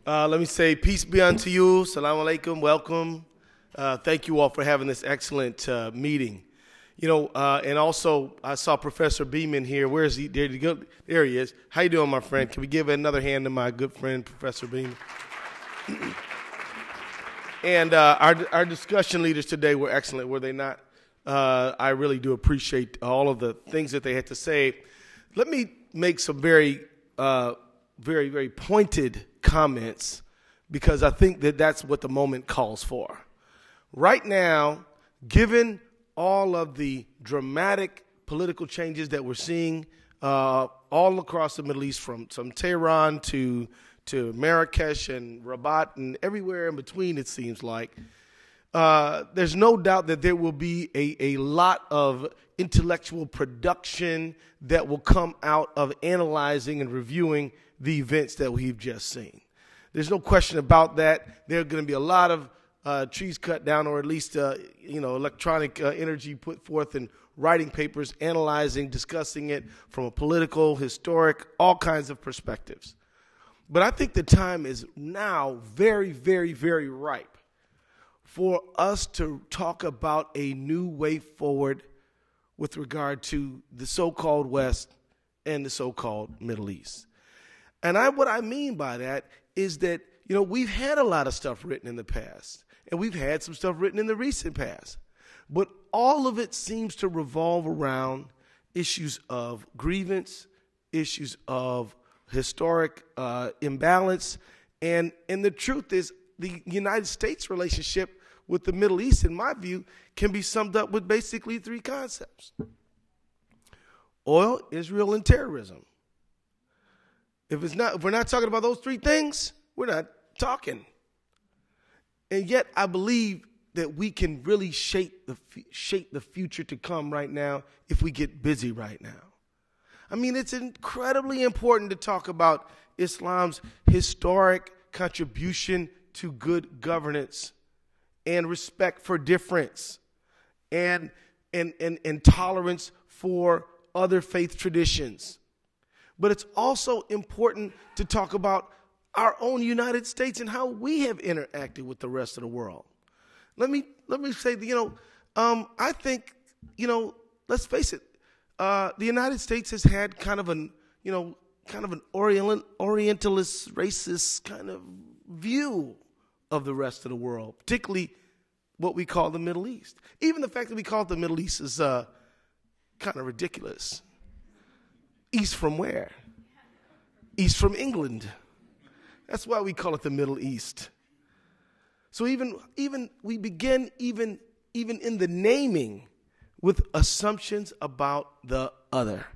Let me say peace be unto you. Salam alaikum. Welcome. Thank you all for having this excellent meeting. You know, and also I saw Professor Beeman here. Where is he? There he go. There he is. How you doing, my friend? Can we give another hand to my good friend, Professor Beeman? And our discussion leaders today were excellent, were they not? I really do appreciate all of the things that they had to say. Let me make some very pointed comments because I think that that's what the moment calls for. Right now, given all of the dramatic political changes that we're seeing all across the Middle East, from Tehran to Marrakesh and Rabat and everywhere in between, it seems like, there's no doubt that there will be a lot of intellectual production that will come out of analyzing and reviewing the events that we've just seen. There's no question about that. There are going to be a lot of trees cut down, or at least electronic energy put forth in writing papers, analyzing, discussing it from a political, historic, all kinds of perspectives. But I think the time is now very, very, very ripe for us to talk about a new way forward with regard to the so-called West and the so-called Middle East. And what I mean by that is that, we've had a lot of stuff written in the past, and we've had some stuff written in the recent past. But all of it seems to revolve around issues of grievance, issues of historic imbalance. And the truth is, the United States relationship with the Middle East, in my view, can be summed up with basically three concepts: oil, Israel, and terrorism. If we're not talking about those three things, we're not talking. And yet I believe that we can really shape the future to come right now if we get busy right now. I mean, it's incredibly important to talk about Islam's historic contribution to good governance and respect for difference and tolerance for other faith traditions. But it's also important to talk about our own United States and how we have interacted with the rest of the world. Let me say, I think, let's face it, the United States has had kind of an Orientalist, racist kind of view of the rest of the world, particularly what we call the Middle East. Even the fact that we call it the Middle East is kind of ridiculous. East from where? East from England. That's why we call it the Middle East. So even we begin even in the naming with assumptions about the other.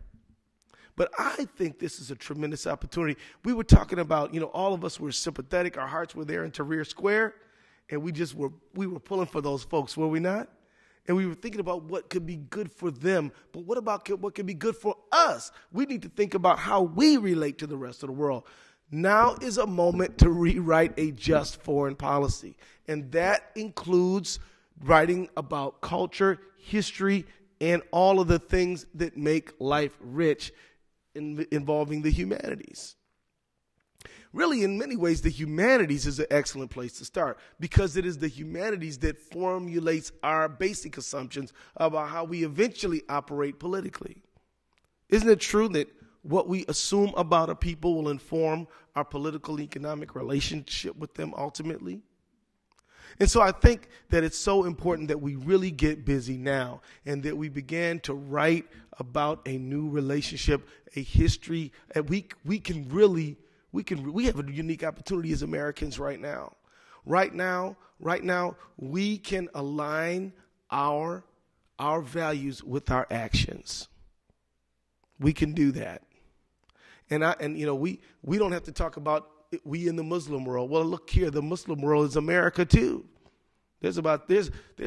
But I think this is a tremendous opportunity. We were talking about, all of us were sympathetic. Our hearts were there in Tahrir Square, and we were pulling for those folks, were we not? And we were thinking about what could be good for them. But what about what could be good for us? We need to think about how we relate to the rest of the world. Now is a moment to rewrite a just foreign policy. And that includes writing about culture, history, and all of the things that make life rich involving the humanities. Really, in many ways, the humanities is an excellent place to start because it is the humanities that formulates our basic assumptions about how we eventually operate politically. Isn't it true that what we assume about a people will inform our political, economic relationship with them ultimately? And so I think that it's so important that we really get busy now and that we begin to write about a new relationship, a history, and we have a unique opportunity as Americans right now. Right now, we can align our values with our actions. We can do that. We don't have to talk about we in the Muslim world. Well, look here, the Muslim world is America too. There's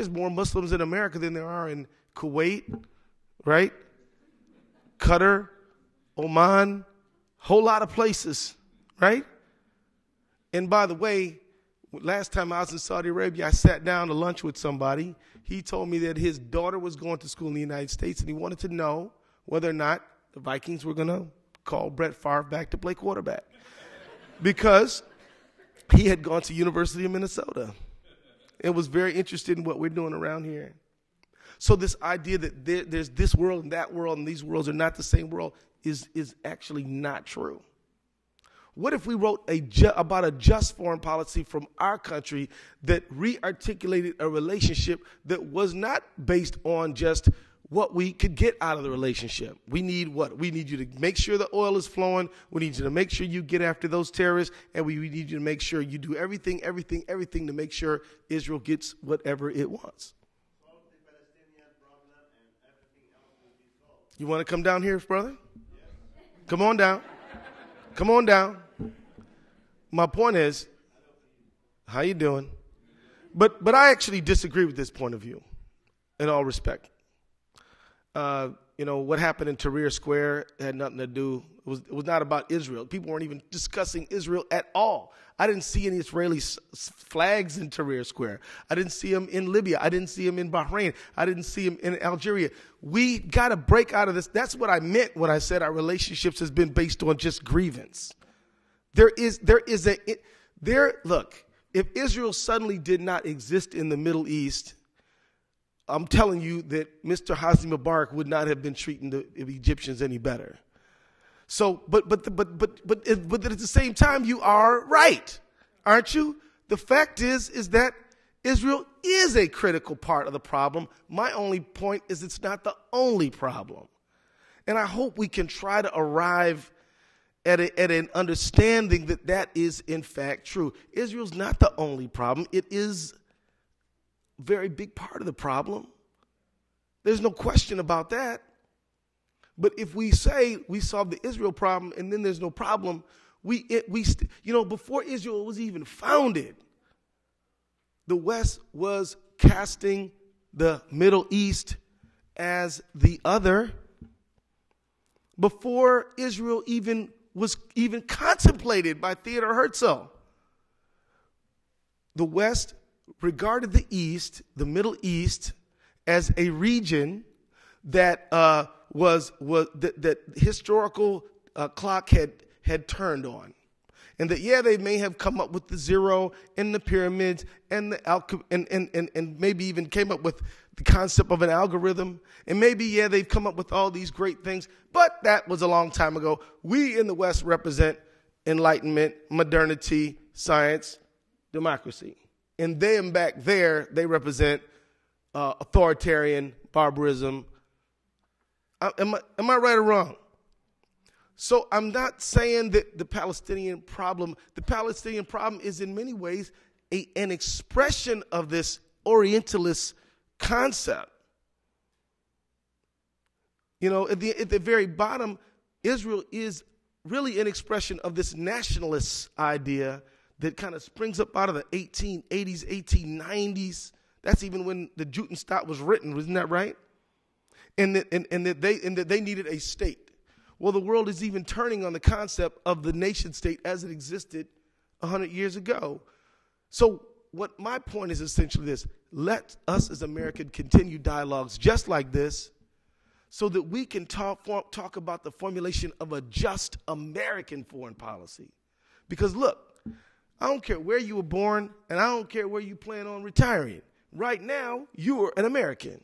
more Muslims in America than there are in Kuwait, right? Qatar, Oman, whole lot of places, right? And by the way, last time I was in Saudi Arabia, I sat down to lunch with somebody. He told me that his daughter was going to school in the United States, and he wanted to know whether or not the Vikings were going to call Brett Favre back to play quarterback. Because He had gone to University of Minnesota and was very interested in what we're doing around here. So this idea that there's this world and these worlds are not the same world is actually not true. What if we wrote about a just foreign policy from our country that re-articulated a relationship that was not based on just what we could get out of the relationship? We need what? We need you to make sure the oil is flowing. We need you to make sure you get after those terrorists. And we need you to make sure you do everything to make sure Israel gets whatever it wants. You want to come down here, brother? Come on down. Come on down. My point is, how you doing? But I actually disagree with this point of view, in all respect. What happened in Tahrir Square had nothing to do. It was not about Israel. People weren't even discussing Israel at all. I didn't see any Israeli flags in Tahrir Square. I didn't see them in Libya. I didn't see them in Bahrain. I didn't see them in Algeria. We got to break out of this. That's what I meant when I said our relationships has been based on just grievance. Look, if Israel suddenly did not exist in the Middle East, I'm telling you that Mr. Hosni Mubarak would not have been treating the Egyptians any better. So, but at the same time, you are right, aren't you? The fact is that Israel is a critical part of the problem. My only point is it's not the only problem. And I hope we can try to arrive at an understanding that is in fact true. Israel's not the only problem. It is a very big part of the problem. There's no question about that. But if we say we solve the Israel problem and then there's no problem, before Israel was even founded, the West was casting the Middle East as the other. Before Israel was contemplated by Theodore Herzl, the West regarded the East, the Middle East, as a region that that historical clock had turned on. And that, they may have come up with the zero and the pyramids and and maybe even came up with the concept of an algorithm. And maybe, they've come up with all these great things. But that was a long time ago. We in the West represent enlightenment, modernity, science, democracy. And them back there, they represent authoritarian barbarism. Am I right or wrong? So I'm not saying that the Palestinian problem is in many ways an expression of this Orientalist concept. At the very bottom, Israel is really an expression of this nationalist idea that kind of springs up out of the 1880s, 1890s. That's even when the Judenstaat was written, wasn't that right? And that they needed a state. Well, the world is even turning on the concept of the nation state as it existed 100 years ago. So what my point is essentially this: let us as Americans continue dialogues just like this so that we can talk about the formulation of a just American foreign policy. Because look, I don't care where you were born and I don't care where you plan on retiring. Right now, you are an American.